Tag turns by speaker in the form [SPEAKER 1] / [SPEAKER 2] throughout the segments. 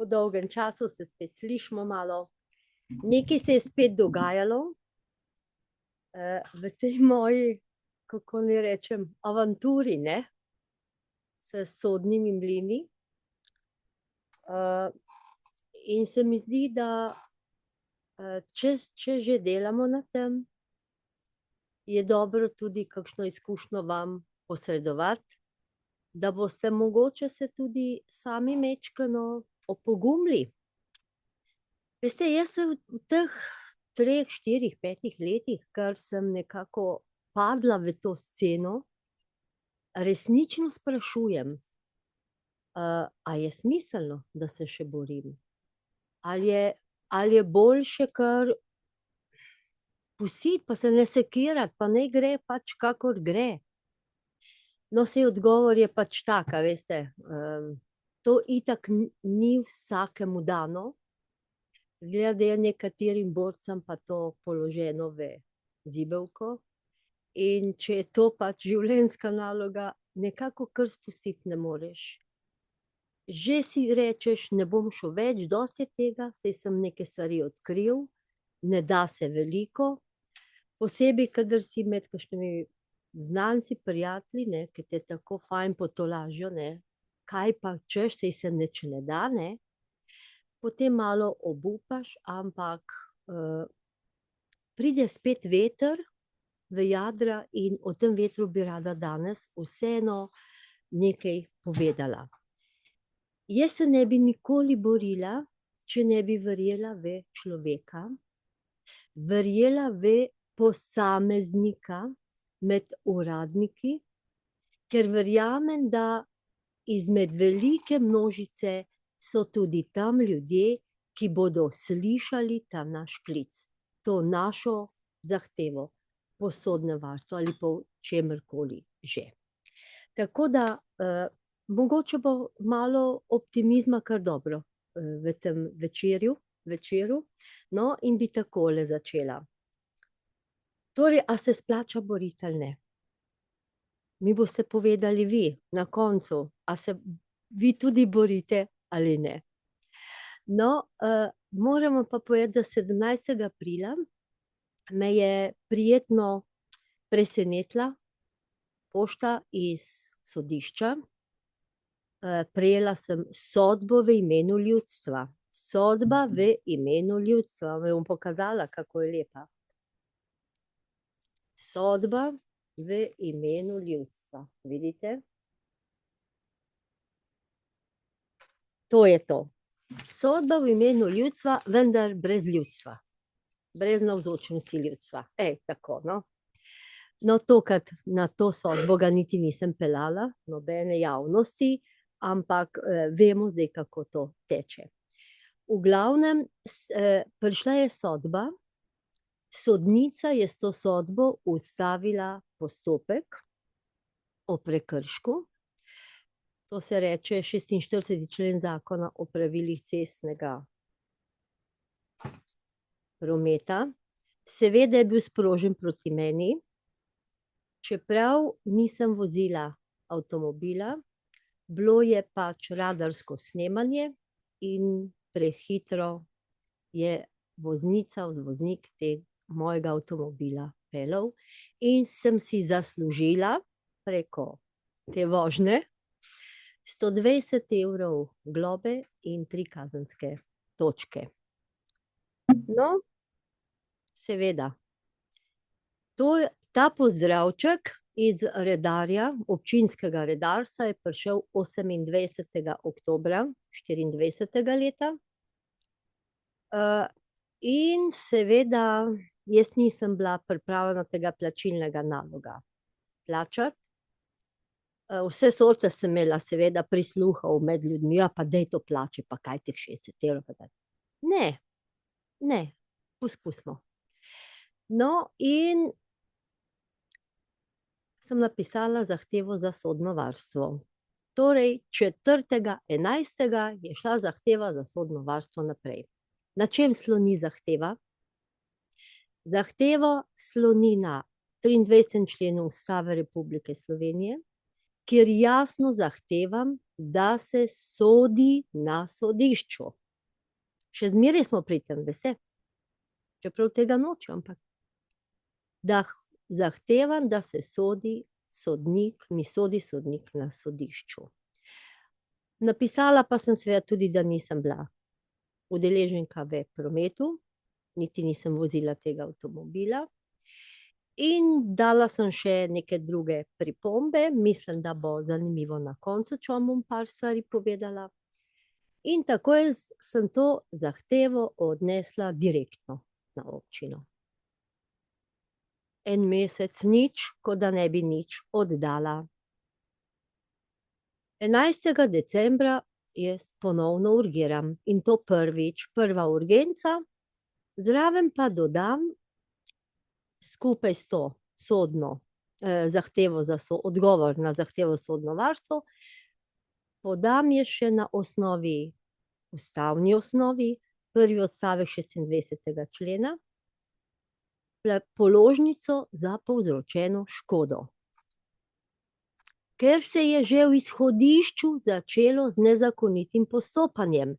[SPEAKER 1] po dolgem času se spet slišimo malo. Nekaj se je spet dogajalo v tej moji, kako naj rečem, avanturi, ne, s sodnimi mlini. In se mi zdi, da če že delamo na tem, je dobro tudi kakšno izkušnjo vam posredovati, da boste mogoče se tudi sami majčkeno opogumili. Veste, jaz se v teh 3, 4, 5 letih, kar sem nekako padla v to sceno, resnično sprašujem, a je smiselno, da se še borim? Ali je boljše kar pustiti, pa se ne sekirati, pa naj gre pač kakor gre? No, saj odgovor je pač tak, a veste, to itak ni vsakemu dano. Izgleda, da je nekaterim borcem pa to položeno v zibelko. In če je to pač življenjska naloga, nekako kar spustiti ne moreš. Že si rečeš, ne bom šel več, dosti je tega, saj sem neke stvari odkril, ne da se veliko. Posebej, kadar si med kakšnimi znanci, prijatelji, ne, ki te tako fajn potolažijo, ne, kaj pa češ, saj se nič ne da, ne. Potem malo obupaš, ampak pride spet veter v jadra in o tem vetru bi rada danes vseeno nekaj povedala. Jaz se ne bi nikoli borila, če ne bi verjela v človeka, verjela v posameznika med uradniki, ker verjamem, da izmed velike množice so tudi tam ljudje, ki bodo slišali ta naš klic, to našo zahtevo po sodnem varstvu ali po čemerkoli že. Tako da mogoče bo malo optimizma kar dobro v tem večeru. No, in bi takole začela. Torej, a se splača boriti ali ne? Mi boste povedali vi na koncu, a se vi tudi borite ali ne. No, moramo pa povedati, da 17. aprila me je prijetno presenetila pošta iz sodišča. Prejela sem sodbo v imenu ljudstva. Sodba v imenu ljudstva. Vam bom pokazala, kako je lepa. Sodba v imenu ljudstva. Vidite? To je to. Sodba v imenu ljudstva, vendar brez ljudstva. Brez navzočnosti ljudstva. Tako, no. No, tokrat na to sodbo ga niti nisem peljala, nobene javnosti, ampak vemo zdaj, kako to teče. V glavnem, prišla je sodba, sodnica je s to sodbo ustavila postopek o prekršku. To se reče 46. člen Zakona o pravilih cestnega prometa. Seveda je bil sprožen proti meni, čeprav nisem vozila avtomobila, bilo je pač radarsko snemanje in prehitro je voznik mojega avtomobila peljal in sem si zaslužila preko te vožnje 120 € globe in 3 kazenske točke. No, seveda, ta pozdravček iz redarja, občinskega redarstva je prišel 28. oktobra 24. leta. In seveda jaz nisem bila pripravljena tega plačilnega naloga plačati. Vse sorte sem imela seveda prisluhov med ljudmi, pa daj to plačaj, pa kaj teh 60 €. Ne, poskusimo. No, in sem napisala zahtevo za sodno varstvo. Torej, 4. 11. je šla zahteva za sodno varstvo naprej. Na čem sloni zahteva? Zahteva sloni na 23. členu Ustave Republike Slovenije, kjer jasno zahtevam, da se sodi na sodišču. Še zmeraj smo pri tem, veste, čeprav tega nočem, ampak da zahtevam, da se sodi sodnik, mi sodi sodnik na sodišču. Napisala pa sem seveda tudi, da nisem bila udeleženka v prometu, niti nisem vozila tega avtomobila. In dala sem še neke druge pripombe, mislim, da bo zanimivo na koncu, če vam bom par stvari povedala. In takoj sem to zahtevo odnesla direktno na občino. En mesec nič, kot da ne bi nič oddala. 11. decembra jaz ponovno urgiram in to prvič, prva urgenca, zraven pa dodam skupaj s to sodno zahtevo za odgovor na zahtevo sodno varstvo, podam je še na osnovi, ustavni osnovi, prvi odstavek 26. člena, položnico za povzročeno škodo. Ker se je že v izhodišču začelo z nezakonitim postopanjem.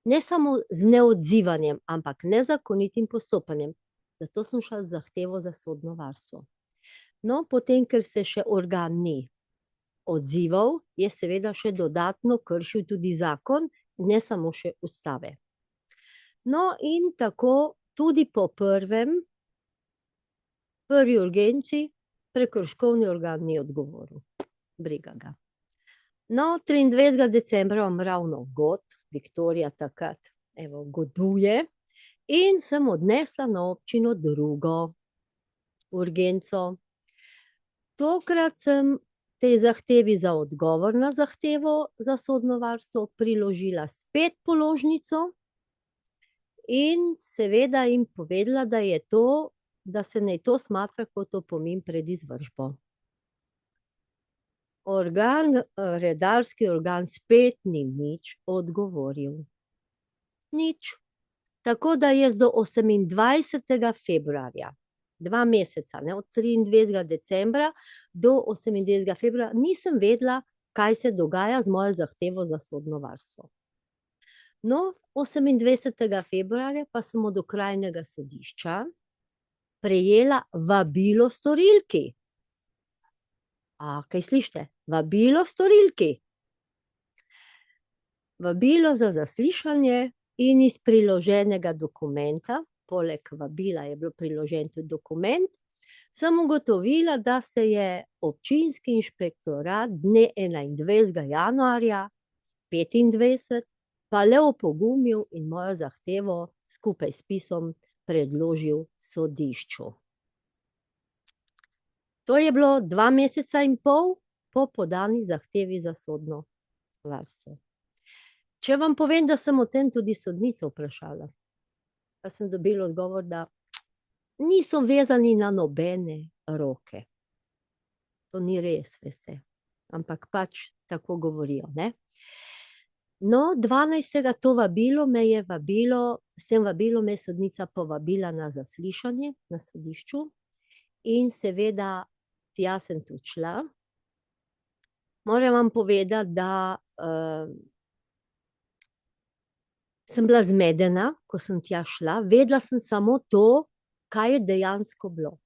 [SPEAKER 1] Ne samo z neodzivanjem, ampak nezakonitim postopanjem. Zato sem šla z zahtevo za sodno varstvo. No, potem, ker se še organ ni odzival, je seveda še dodatno kršil tudi zakon, ne samo še ustave. No, in tako tudi po prvi urgenci prekrškovni organ ni odgovoril. Briga ga. No, 23. decembra imam ravno god, Viktorija takrat, evo, goduje, in sem odnesla na občino drugo urgenco. Tokrat sem tej zahtevi za odgovor na zahtevo za sodno varstvo priložila spet položnico in seveda jim povedala, da je to, da se naj to smatra kot opomin pred izvršbo. Redarski organ spet ni nič odgovoril. Nič. Tako da jaz do 28. februarja, 2 meseca, od 23. decembra do 28. februarja, nisem vedela, kaj se dogaja z mojo zahtevo za sodno varstvo. No, 28. februarja pa sem od okrajnega sodišča prejela vabilo storilki. Kaj slišite? Vabilo storilki. Vabilo za zaslišanje in iz priloženega dokumenta, poleg vabila je bil priložen tudi dokument, sem ugotovila, da se je občinski inšpektorat dne 21. januarja 2025 pa le opogumil in mojo zahtevo skupaj s spisom predložil sodišču. To je bilo 2 meseca in pol po podani zahtevi za sodno varstvo. Če vam povem, da sem o tem tudi sodnico vprašala, pa sem dobila odgovor, da niso vezani na nobene roke. To ni res, veste, ampak pač tako govorijo, ne. No, 12. to vabilo me je s tem vabilom me je sodnica povabila na zaslišanje na sodišču in seveda tja sem tudi šla. Moram vam povedati, da sem bila zmedena, ko sem tja šla, vedela sem samo to, kaj je dejansko bilo.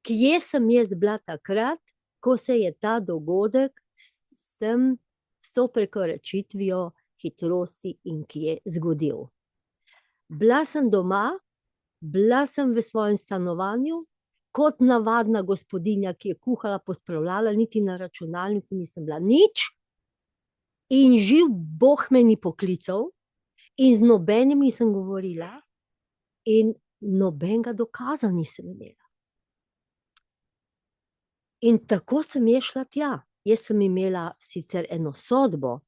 [SPEAKER 1] Kje sem jaz bila takrat, ko se je ta dogodek s to prekoračitvijo hitrosti in kje zgodil. Bila sem doma, bila sem v svojem stanovanju, kot navadna gospodinja, ki je kuhala, pospravljala, niti na računalniku nisem bila nič, in živ Bog me ni poklical, in z nobenim nisem govorila in nobenega dokaza nisem imela. In tako sem jaz šla tja. Jaz sem imela sicer eno sodbo,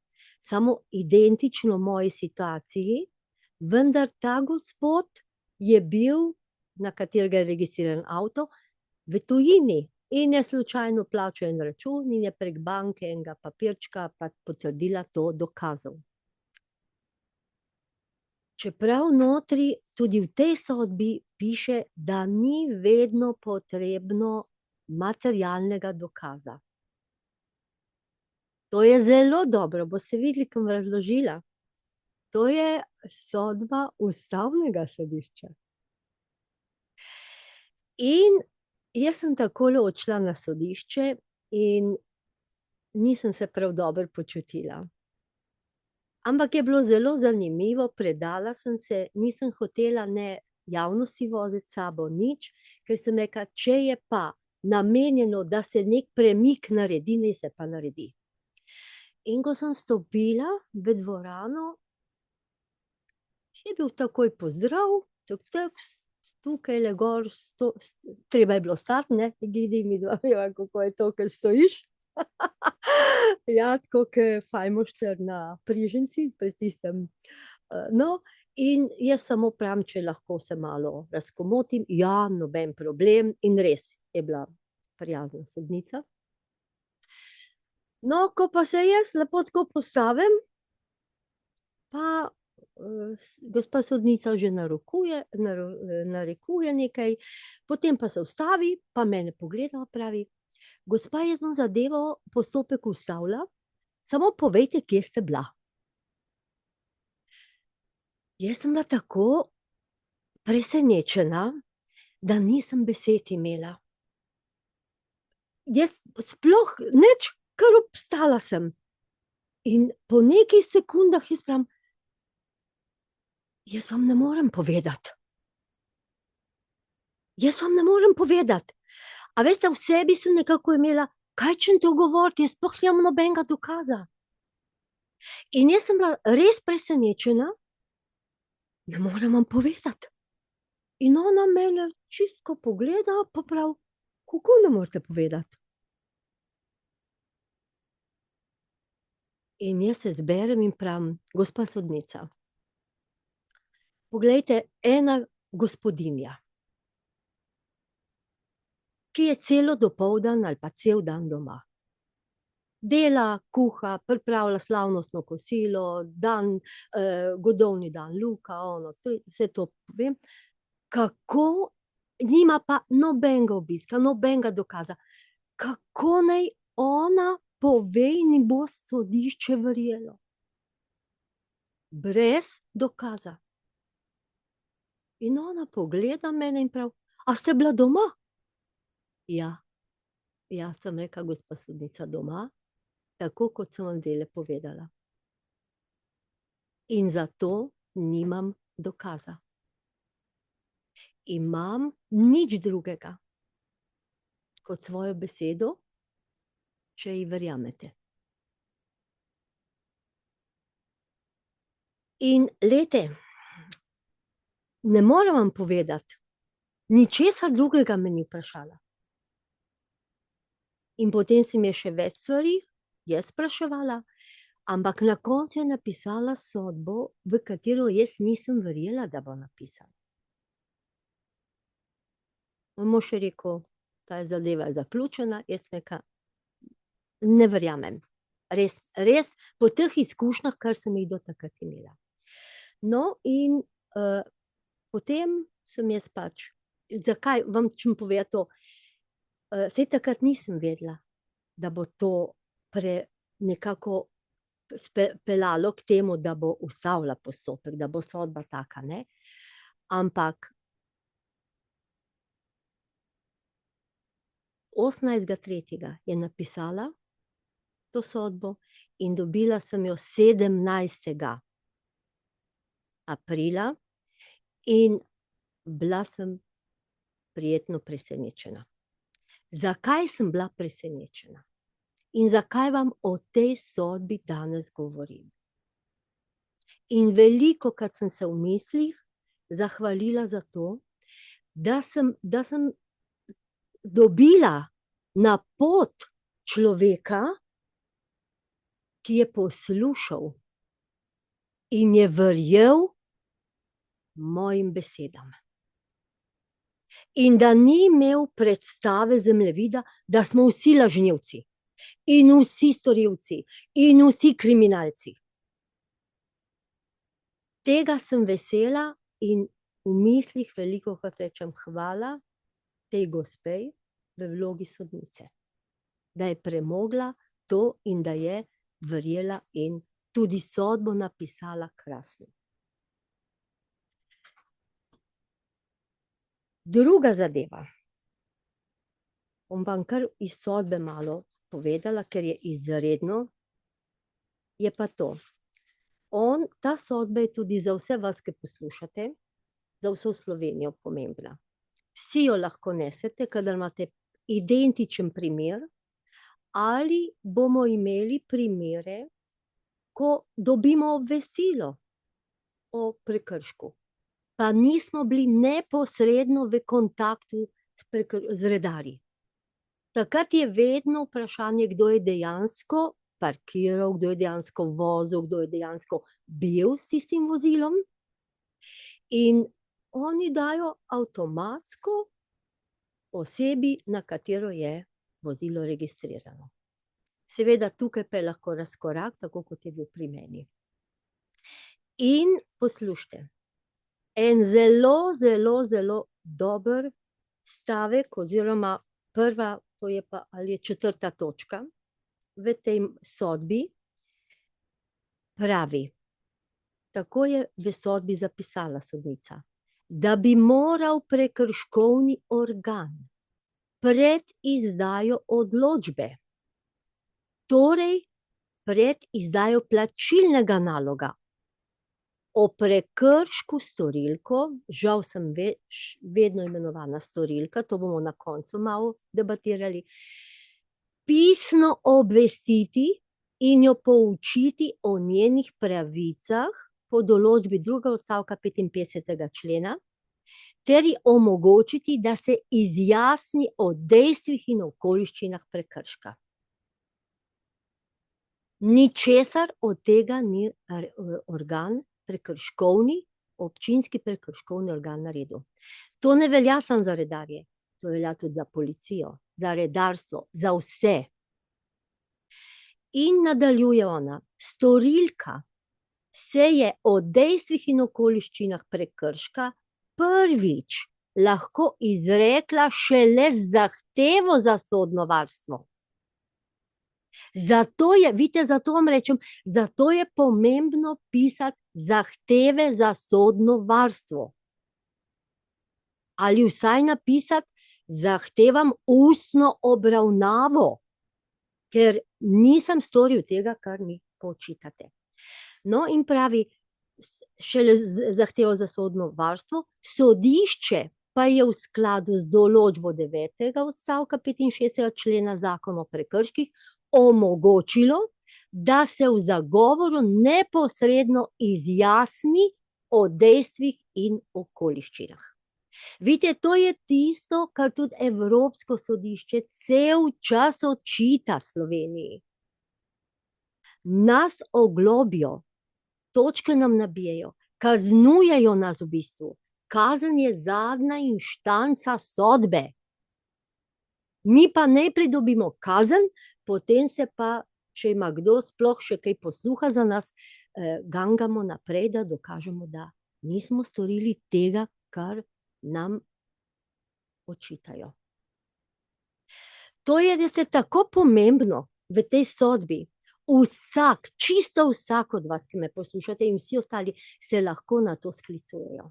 [SPEAKER 1] samo identično moji situaciji, vendar ta gospod je bil, na katerega je registriran avto, v tujini in je slučajno plačal en račun in je prek banke enega papirčka pa potrdila to dokazal. Čeprav notri tudi v tej sodbi piše, da ni vedno potrebno materialnega dokaza. To je zelo dobro, boste videli, ko bom razložila. To je sodba ustavnega sodišča. In jaz sem takole odšla na sodišče in nisem se prav dobro počutila. Ampak je bilo zelo zanimivo, predala sem se, nisem hotela ne javnosti voziti s sabo, nič, ker sem rekla, če je pa namenjeno, da se nek premik naredi, naj se pa naredi. In ko sem stopila v dvorano, je bil takoj pozdrav, tukajle gor, treba je bilo stati, ne, Gidi, midva veva, kako je to, ker stojiš. Ja, tako kot Fajmošter na Priženci, pri tistem. No, in jaz samo pravim, če lahko se malo razkomotim, ja, noben problem, in res je bila prijazna sodnica. No, ko pa se jaz lepo tako postavim, pa gospa sodnica že narekuje nekaj, potem pa se ustavi, pa mene pogleda, pravi, gospa, jaz bom zadevo, postopek ustavila, samo povejte, kje ste bila. Jaz sem bila tako presenečena, da nisem besed imela. Jaz sploh nič, kar obstala sem. In po nekaj sekundah jaz pravim, jaz vam ne morem povedati. Jaz vam ne morem povedati. A veste, v sebi sem nekako imela, kaj čem to govoriti, jaz sploh nimam nobenega dokaza. In jaz sem bila res presenečena, ne morem vam povedati. In ona mene čisto pogleda, pa pravi, kako ne morete povedati? In jaz se zberem in pravim, gospa sodnica, poglejte, ena gospodinja, ki je celo dopoldan ali pa cel dan doma. Dela, kuha, pripravlja slavnostno kosilo, godovni dan Luka, vse to povem. Kako nima pa nobenega obiska, nobenega dokaza. Kako naj ona pove in ji bo sodišče verjelo? Brez dokaza. In ona pogleda mene in pravi, a ste bila doma? Ja, sem rekla, gospa sodnica, doma, tako kot sem vam zdajle povedala. In zato nimam dokaza. Imam nič drugega kot svojo besedo, če ji verjamete. In glejte, ne morem vam povedati, ničesar drugega me ni vprašala. In potem si mi je še več stvari jaz spraševala, ampak na koncu je napisala sodbo, v katero jaz nisem verjela, da bo napisala. Mož je rekel, ta zadeva je zaključena, jaz sem rekla, ne verjamem. Res, po teh izkušnjah, kar sem jih do takrat imela. No, in potem sem jaz pač, zakaj vam čem povedati to? Saj takrat nisem vedela, da bo to nekako peljalo k temu, da bo ustavila postopek, da bo sodba taka, ne? Ampak 18.3. je napisala to sodbo in dobila sem jo 17. aprila in bila sem prijetno presenečena. Zakaj sem bila presenečena? In zakaj vam o tej sodbi danes govorim? In velikokrat sem se v mislih zahvalila za to, da sem dobila na pot človeka, ki je poslušal in je verjel mojim besedam. In da ni imel predstave zemljevida, da smo vsi lažnivci in vsi storilci in vsi kriminalci. Tega sem vesela in v mislih velikokrat rečem hvala tej gospej v vlogi sodnice, da je premogla to in da je verjela in tudi sodbo napisala krasno. Druga zadeva. Bom vam kar iz sodbe malo povedala, ker je izredno, je pa to. Ta sodba je tudi za vse vas, ki poslušate, za vso Slovenijo pomembna. Vsi jo lahko nesete, kadar imate identičen primer, ali bomo imeli primere, ko dobimo obvestilo o prekršku, pa nismo bili neposredno v kontaktu z redarji. Takrat je vedno vprašanje, kdo je dejansko parkiral, kdo je dejansko vozil, kdo je dejansko bil s tistim vozilom. In oni dajo avtomatsko osebi, na katero je vozilo registrirano. Seveda tukaj pa je lahko razkorak, tako kot je bil pri meni. In poslušajte, en zelo, zelo, zelo dober stavek oziroma prva, to je pa ali je 4. točka v tej sodbi, pravi, tako je v sodbi zapisala sodnica, da bi moral prekrškovni organ pred izdajo odločbe, torej pred izdajo plačilnega naloga o prekršku storilko, žal sem vedno imenovana storilka, to bomo na koncu malo debatirali, pisno obvestiti in jo poučiti o njenih pravicah po določbi 2. odstavka 55. člena, ter ji omogočiti, da se izjasni o dejstvih in okoliščinah prekrška. Ničesar od tega ni organ prekrškovni, občinski prekrškovni organ naredil. To ne velja samo za redarje, to velja tudi za policijo, za redarstvo, za vse. In nadaljuje ona, storilka se je o dejstvih in okoliščinah prekrška prvič lahko izrekla šele z zahtevo za sodno varstvo. Zato je, vidite, zato vam rečem, zato je pomembno pisati zahteve za sodno varstvo. Ali vsaj napisati, zahtevam ustno obravnavo, ker nisem storil tega, kar mi očitate. No, in pravi, šele zahtevo za sodno varstvo, sodišče pa je v skladu z določbo 9. odstavka 65. člena Zakona o prekrških omogočilo, da se v zagovoru neposredno izjasni o dejstvih in okoliščinah. Vidite, to je tisto, kar tudi Evropsko sodišče cel čas očita Sloveniji. Nas oglobijo, točke nam nabijajo, kaznujejo nas v bistvu. Kazen je zadnja inštanca sodbe. Mi pa najprej dobimo kazen, potem se pa, če ima kdo sploh še kaj posluha za nas, gangamo naprej, da dokažemo, da nismo storili tega, kar nam očitajo. To je, da je tako pomembno v tej sodbi. Vsak, čisto vsak od vas, ki me poslušate, in vsi ostali se lahko na to sklicujejo.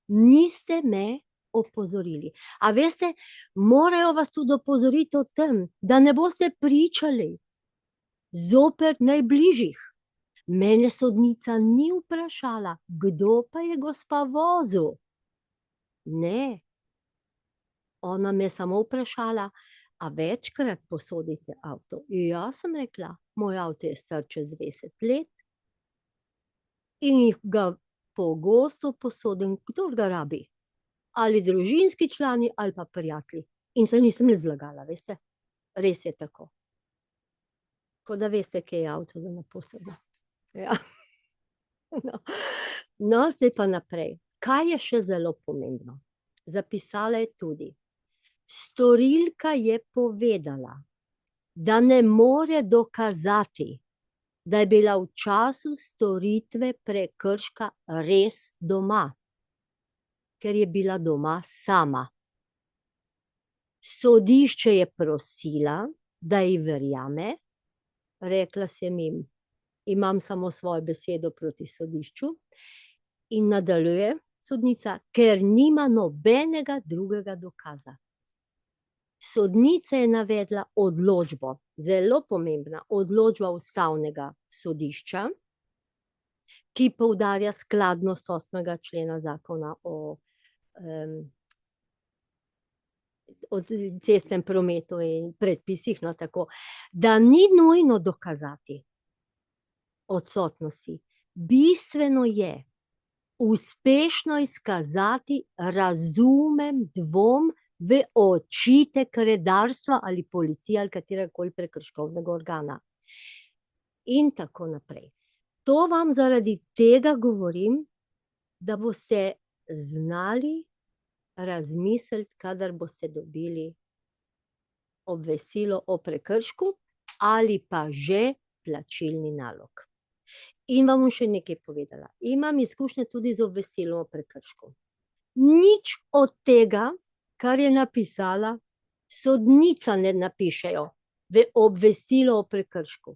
[SPEAKER 1] Niste me opozorili. A veste, morajo vas tudi opozoriti o tem, da ne boste pričali zoper najbližjih. Mene sodnica ni vprašala, kdo pa je gospa vozil. Ne. Ona me samo vprašala, a večkrat posodite avto? Jaz sem rekla, moj avto je star čez 20 let in jih ga pogosto posodim, kdor ga rabi. Ali družinski člani, ali pa prijatelji. In se nisem le zlagala, veste? Res je tako. Ko da veste, kje je avto za naposoditi. Ja. No, zdaj pa naprej. Kaj je še zelo pomembno? Zapisala je tudi, storilka je povedala, da ne more dokazati, da je bila v času storitve prekrška res doma, ker je bila doma sama. Sodišče je prosila, da ji verjame, rekla sem jim, imam samo svojo besedo proti sodišču, in nadaljuje sodnica, ker nima nobenega drugega dokaza. Sodnica je navedla odločbo, zelo pomembna, odločba ustavnega sodišča, ki poudarja skladnost 8. člena zakona o cestnem prometu in predpisih, no, tako, da ni nujno dokazati odsotnosti. Bistveno je uspešno izkazati razumen dvom v očitek redarstva ali policije ali kateregakoli prekrškovnega organa. In tako naprej. To vam zaradi tega govorim, da boste znali razmisliti, kadar boste dobili obvestilo o prekršku ali pa že plačilni nalog. In vam bom še nekaj povedala. Imam izkušnje tudi z obvestilom o prekršku. Nič od tega, kar je napisala, sodnica ne napišejo v obvestilo o prekršku.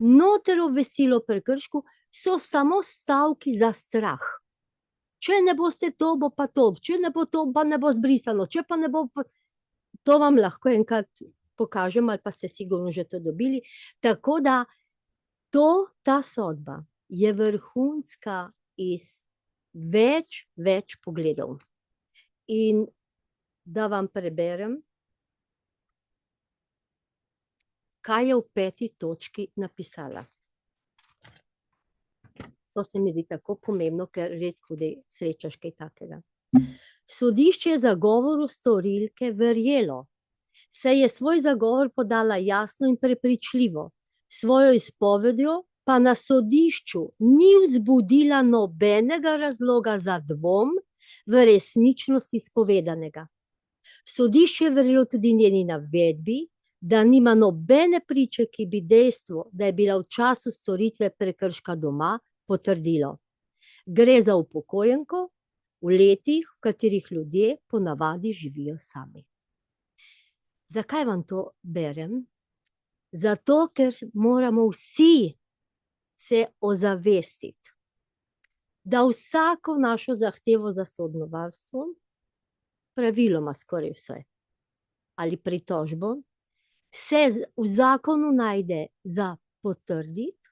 [SPEAKER 1] Noter obvestilo o prekršku so samo stavki za strah. Če ne boste to, bo pa to, če ne bo to, pa ne bo zbrisano, če pa ne bo, to vam lahko enkrat pokažem, ali pa ste sigurno že to dobili. Tako da ta sodba je vrhunska iz več pogledov. In da vam preberem, kaj je v 5. točki napisala. To se mi zdi tako pomembno, ker redko srečaš kaj takega. Sodišče je zagovoru storilke verjelo, saj je svoj zagovor podala jasno in prepričljivo, svojo izpovedjo pa na sodišču ni vzbudila nobenega razloga za dvom v resničnost izpovedanega. Sodišče je verjelo tudi njeni navedbi, da nima nobene priče, ki bi dejstvo, da je bila v času storitve prekrška doma, potrdilo. Gre za upokojenko v letih, v katerih ljudje ponavadi živijo sami. Zakaj vam to berem? Zato, ker moramo vsi se ozavestiti, da vsako našo zahtevo za sodno varstvo, praviloma skoraj vse, ali pritožbo, se v zakonu najde za potrditi,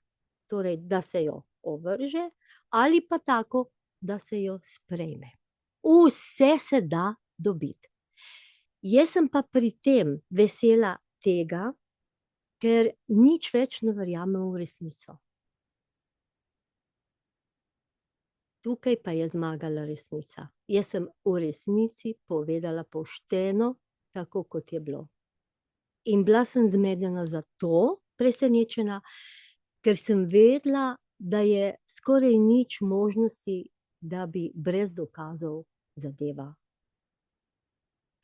[SPEAKER 1] torej, da se jo ovrže, ali pa tako, da se jo sprejme. Vse se da dobiti. Jaz sem pa pri tem vesela tega, ker nič več ne verjamem v resnico. Tukaj pa je zmagala resnica. Jaz sem v resnici povedala pošteno, tako kot je bilo. In bila sem zmedena zato, presenečena, ker sem vedela, da je skoraj nič možnosti, da bi brez dokazov zadeva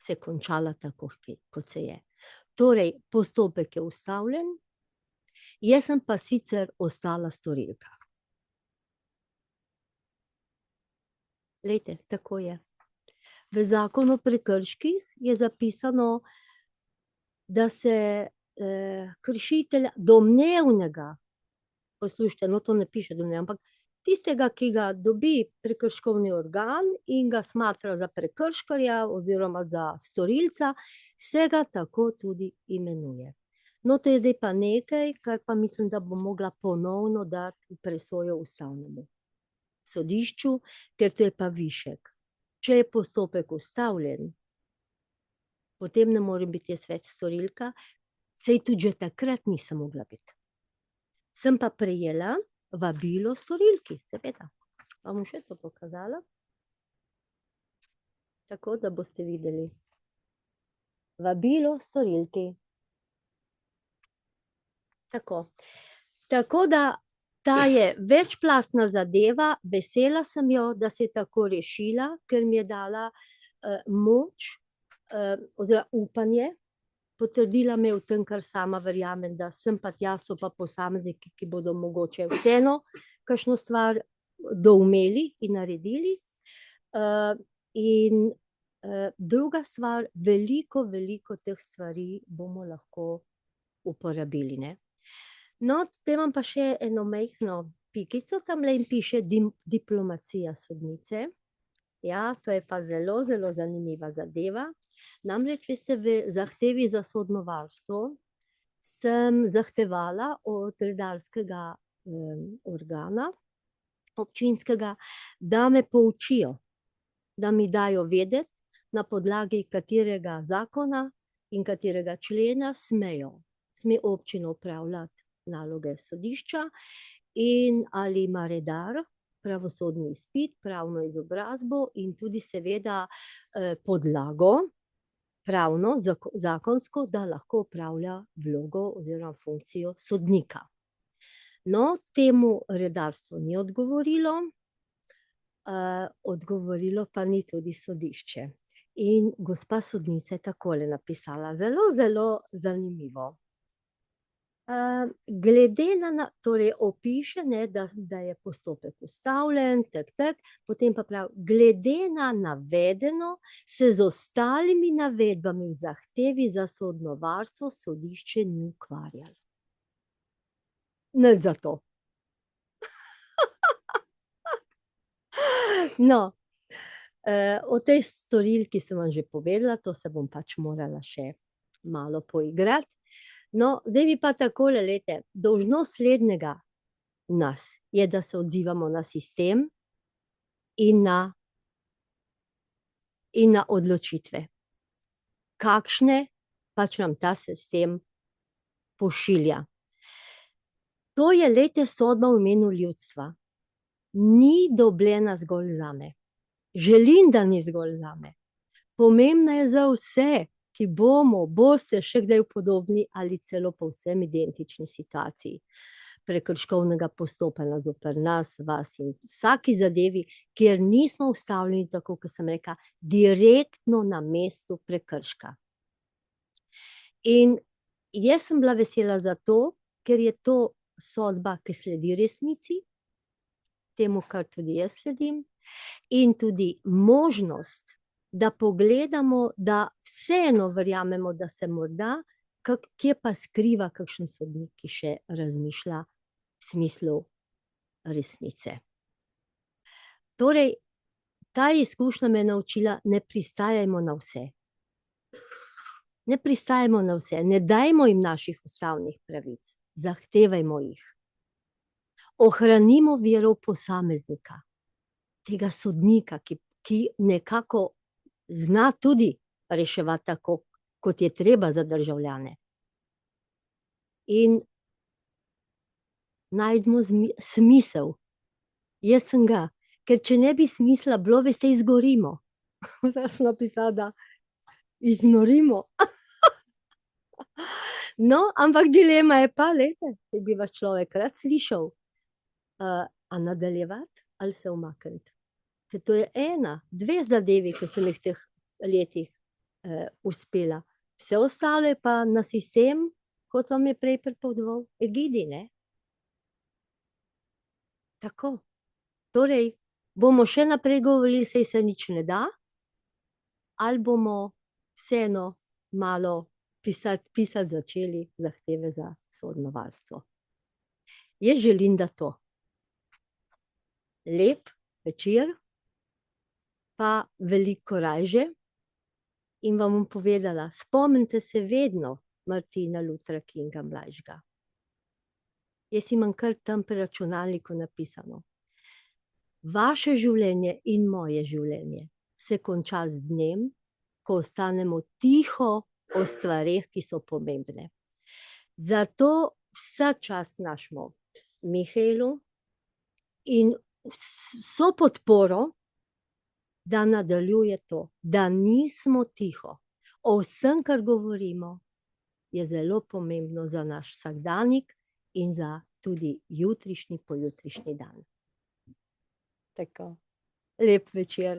[SPEAKER 1] se končala tako, kot se je. Torej, postopek je ustavljen, jaz sem pa sicer ostala storilka. Glejte, tako je. V zakonu o prekrških je zapisano, da se kršitelja, domnevnega, poslušajte, no to ne piše domnevno, ampak tistega, ki ga dobi prekrškovni organ in ga smatra za prekrškarja oziroma za storilca, se ga tako tudi imenuje. No, to je zdaj pa nekaj, kar pa mislim, da bom mogla ponovno dati presojo ustavnemu sodišču, ker to je pa višek. Če je postopek ustavljen, potem ne morem biti jaz več storilka, saj tudi že takrat nisem mogla biti. Sem pa prejela vabilo storilki, seveda. Vam bom še to pokazala. Tako, da boste videli. Vabilo storilki. Tako. Tako da ta je večplastna zadeva, vesela sem jo, da se je tako rešila, ker mi je dala moč oziroma upanje, potrdila me v tem, kar sama verjamem, da sem pa tja, so pa posamezniki, ki bodo mogoče vseeno kakšno stvar doumeli in naredili. In druga stvar, veliko teh stvari bomo lahko uporabili, ne. No, te imam pa še eno majhno pikico, tamle in piše diplomacija sodnice. Ja, to je pa zelo, zelo zanimiva zadeva. Namreč, veste, v zahtevi za sodno varstvo sem zahtevala od redarskega organa, občinskega, da me poučijo, da mi dajo vedeti, na podlagi katerega zakona in katerega člena sme občina opravljati naloge sodišča in ali ima redar pravosodni izpit, pravno izobrazbo in tudi seveda podlago, pravno, zakonsko, da lahko opravlja vlogo oziroma funkcijo sodnika. No, temu redarstvo ni odgovorilo, odgovorilo pa ni tudi sodišče. In gospa sodnica je takole napisala, zelo, zelo zanimivo. Glede na, torej opiše, ne, da je postopek ustavljen, potem pa pravi, glede na navedeno se z ostalimi navedbami v zahtevi za sodno varstvo sodišče ni ukvarjalo. Nič za to. No, o tej storilki sem vam že povedala, to se bom pač morala še malo poigrati. No, zdaj bi pa takole, glejte, dolžnost slednjega nas je, da se odzivamo na sistem in na odločitve. Kakšne pač nam ta sistem pošilja. To je, glejte, sodba v imenu ljudstva. Ni dobljena zgolj zame. Želim, da ni zgolj zame. Pomembna je za vse, ki boste še kdaj v podobni ali celo povsem identični situaciji prekrškovnega postopanja zoper nas, vas in vsaki zadevi, kjer nismo ustavljeni, tako kot sem rekla, direktno na mestu prekrška. In jaz sem bila vesela zato, ker je to sodba, ki sledi resnici, temu, kar tudi jaz sledim, in tudi možnost, da pogledamo, da vseeno verjamemo, da se morda, kje pa skriva kakšen sodnik, ki še razmišlja v smislu resnice. Torej, ta izkušnja me je naučila, ne pristajajmo na vse. Ne pristajajmo na vse, ne dajmo jim naših ustavnih pravic, zahtevajmo jih. Ohranimo vero v posameznika, tega sodnika, ki nekako zna tudi reševati tako, kot je treba za državljane. In najdimo smisel. Jaz sem ga, ker če ne bi smisla bilo, veste, izgorimo. Zdaj sem napisala, da iznorimo. No, ampak dilema je pa, glejte, da bi vas človek rad slišal, a nadaljevati ali se umakniti. Ker to je dve zadevi, ki sem jih v teh letih uspela. Vse ostalo je pa na sistem, kot vam je prej pripovedoval Egidi, ne? Tako. Torej, bomo še naprej govorili, saj se nič ne da, ali bomo vseeno malo pisati začeli zahteve za sodno varstvo. Jaz želim, da to. Lep večer, pa veliko korajže, in vam bom povedala, spomnite se vedno Martina Lutra Kinga mlajšega. Jaz imam kar tam pri računalniku napisano. Vaše življenje in moje življenje se konča z dnem, ko ostanemo tiho o stvareh, ki so pomembne. Zato vsa čast našemu Mihajlu in vso podporo, da nadaljuje to, da nismo tiho. O vsem, kar govorimo, je zelo pomembno za naš vsakdanjik in za tudi jutrišnji, pojutrišnji dan. Tako. Lep večer.